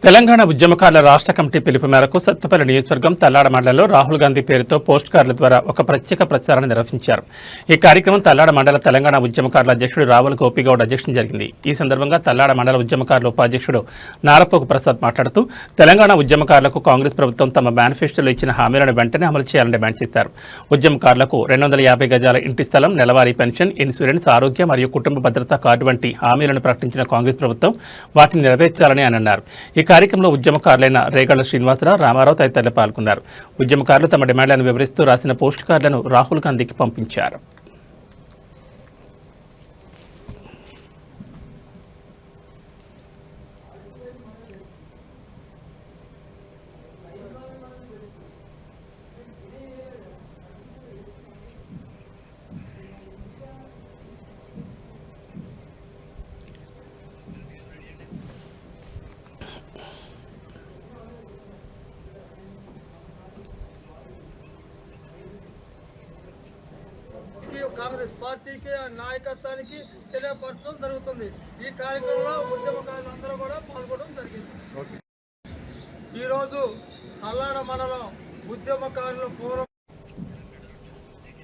తెలంగాణ ఉద్యమకారుల రాష్ట్ర కమిటీ పిలుపు మేరకు సత్తుపల్లి నియోజకవర్గం తల్లాడ మండలంలో రాహుల్ గాంధీ పేరుతో పోస్ట్ కార్డుల ద్వారా ఒక ప్రత్యేక ప్రచారాన్ని నిర్వహించారు. ఈ కార్యక్రమం తల్లాడ మండల తెలంగాణ ఉద్యమకారుల అధ్యక్షుడు రావుల గోపిగౌడ్ అధ్యక్షతన జరిగింది. ఈ సందర్భంగా తల్లాడ మండల ఉద్యమకారుల ఉపాధ్యక్షుడు నారపోకు ప్రసాద్ మాట్లాడుతూ తెలంగాణ ఉద్యమకారులకు కాంగ్రెస్ ప్రభుత్వం తమ మేనిఫెస్టోలో ఇచ్చిన హామీలను వెంటనే అమలు చేయాలని డిమాండ్ చేశారు. ఉద్యమకారులకు 250 గజాల ఇంటి స్థలం, నెలవారీ పెన్షన్, ఇన్సూరెన్స్, ఆరోగ్య మరియు కుటుంబ భద్రతా కార్డు వంటి హామీలను ప్రకటించిన కాంగ్రెస్ ప్రభుత్వం వాటిని నెరవేర్చాలని ఆయన అన్నారు. ఈ కార్యక్రమంలో ఉద్యమకారులైన రేగళ్ల శ్రీనివాసరావు, రామారావు తదితరులు పాల్గొన్నారు. ఉద్యమకారులు తమ డిమాండ్లను వివరిస్తూ రాసిన పోస్ట్ కార్డులను రాహుల్ గాంధీకి పంపించారు. కాంగ్రెస్ పార్టీకి నాయకత్వానికి తెలియపరచడం జరుగుతుంది. ఈ కార్యక్రమంలో ఉద్యమకారులందరూ కూడా పాల్గొనడం జరిగింది. ఈరోజు తల్లాడ మండలం ఉద్యమకారుల